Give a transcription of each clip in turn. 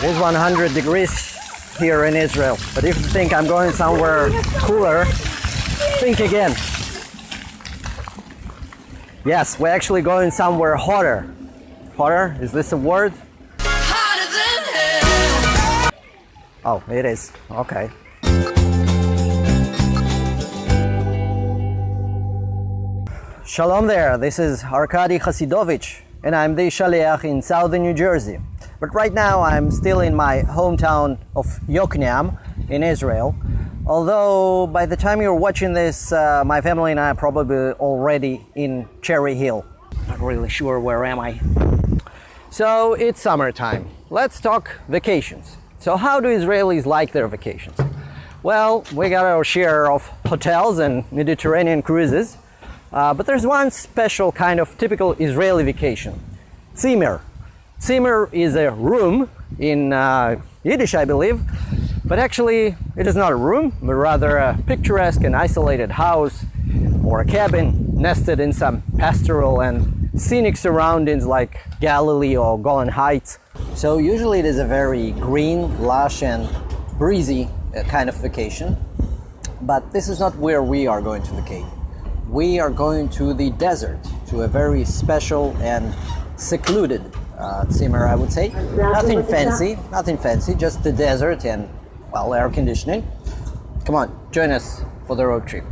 It is 100 degrees here in Israel, but if you think I'm going somewhere cooler, think again. Yes, we're actually going somewhere hotter. Hotter? Is this a word? Hotter than hell. Oh, it is. Okay. Shalom there, this is Arkady Hasidovich, and I'm the Shaliach in southern New Jersey. But right now I'm still in my hometown of Yokneam in Israel. Although by the time you're watching this, my family and I are probably already in Cherry Hill. Not really sure where am I. So it's summertime. Let's talk vacations. So how do Israelis like their vacations? Well, we got our share of hotels and Mediterranean cruises. But there's one special kind of typical Israeli vacation. Tzimmer. Tzimmer is a room in Yiddish, I believe. But actually, it is not a room, but rather a picturesque and isolated house or a cabin nested in some pastoral and scenic surroundings like Galilee or Golan Heights. So usually it is a very green, lush and breezy kind of vacation. But this is not where we are going to vacate. We are going to the desert, to a very special and secluded Tzimmer, I would say. Nothing fancy, just the desert and, well, air conditioning. Come on, join us for the road trip.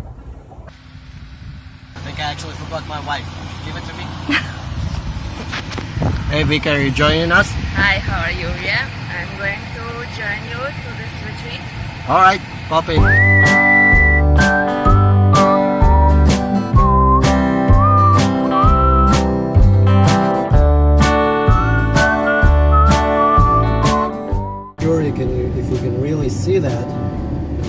I think I actually forgot my wife. Give it to me. Hey Vika, are you joining us? Hi, how are you? Yeah, I'm going to join you to this retreat. Alright, pop in. If you can really see that,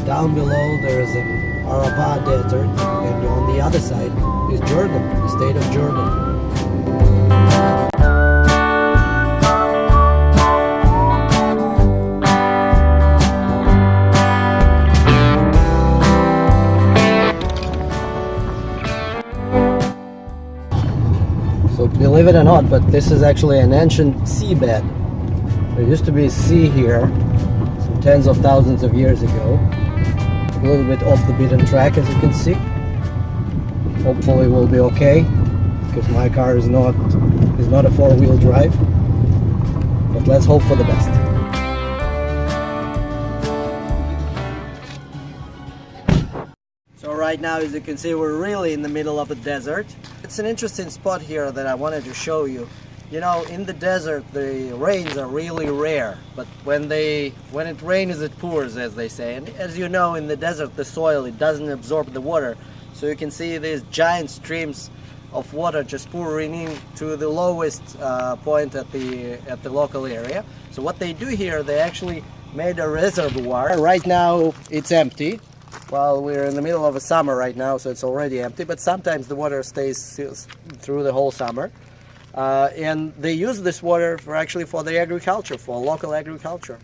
down below there is an Arava desert, and on the other side is Jordan, the state of Jordan. So believe it or not, but this is actually an ancient seabed. There used to be a sea here some tens of thousands of years ago. A little bit off the beaten track, as you can see. Hopefully we'll be okay, because my car is not a four-wheel drive. But let's hope for the best. So right now, as you can see, we're really in the middle of the desert. It's an interesting spot here that I wanted to show you. You know, in the desert, the rains are really rare, but when it rains, it pours, as they say. And as you know, in the desert, the soil, it doesn't absorb the water. So you can see these giant streams of water just pouring in to the lowest point at the local area. So what they do here, they actually made a reservoir. Right now, it's empty. Well, we're in the middle of a summer right now, so it's already empty, but sometimes the water stays through the whole summer. And they use this water for the agriculture, for local agriculture.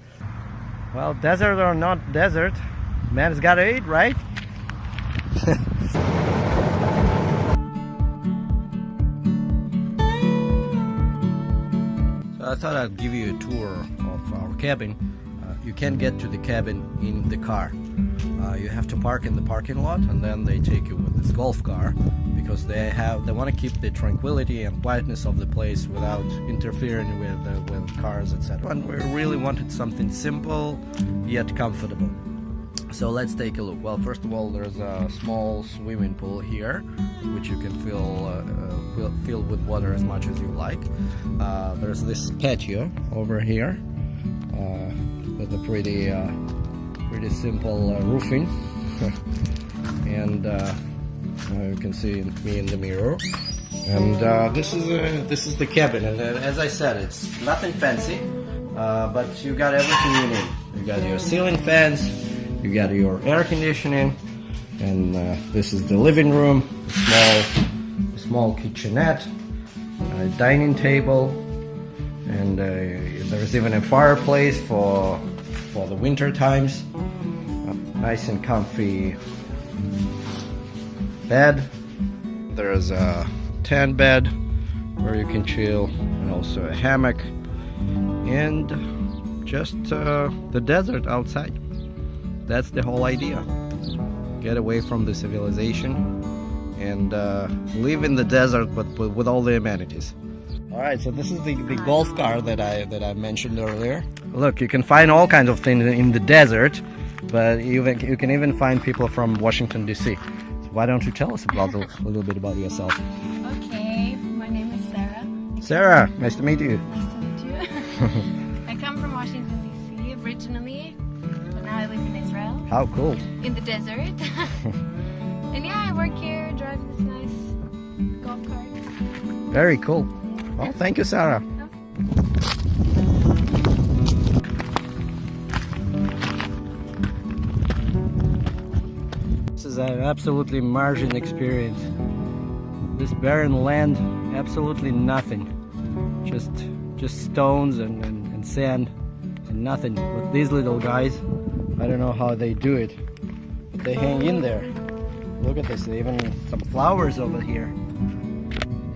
Well, desert or not desert, man's gotta eat, right? So I thought I'd give you a tour of our cabin. You can't get to the cabin in the car. You have to park in the parking lot, and then they take you with this golf car, because they want to keep the tranquility and quietness of the place without interfering with cars, etc. And we really wanted something simple yet comfortable. So let's take a look. Well, first of all, there's a small swimming pool here, which you can fill with water as much as you like. There's this patio over here with a pretty simple roofing, and you can see me in the mirror. And this is the cabin, and as I said, it's nothing fancy, but you got everything you need. You got your ceiling fans, you got your air conditioning, and this is the living room, a small kitchenette, a dining table, and there's even a fireplace for the winter times. Nice and comfy bed. There's a tent bed where you can chill, and also a hammock, and just the desert outside. That's the whole idea. Get away from the civilization and live in the desert, but with all the amenities. All right, so this is the golf car that I mentioned earlier. Look, you can find all kinds of things in the desert, but you can even find people from Washington D.C. So why don't you tell us about a little bit about yourself? Okay, my name is Sarah. Sarah, nice to meet you. Nice to meet you. I come from Washington D.C. originally, but now I live in Israel, How cool. in the desert. And yeah, I work here, driving this nice golf cart. Very cool. Well, thank you, Sarah. This is an absolutely margin experience. This barren land, absolutely nothing. Just stones and sand and nothing. But these little guys, I don't know how they do it, but they hang in there. Look at this, even some flowers over here.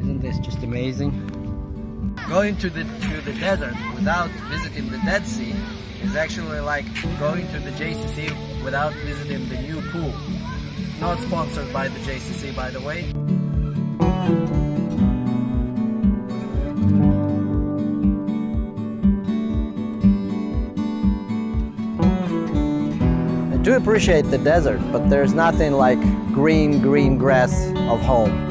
Isn't this just amazing? Going to the desert without visiting the Dead Sea is actually like going to the JCC without visiting the new pool. Not sponsored by the JCC, by the way. I do appreciate the desert, but there's nothing like green grass of home.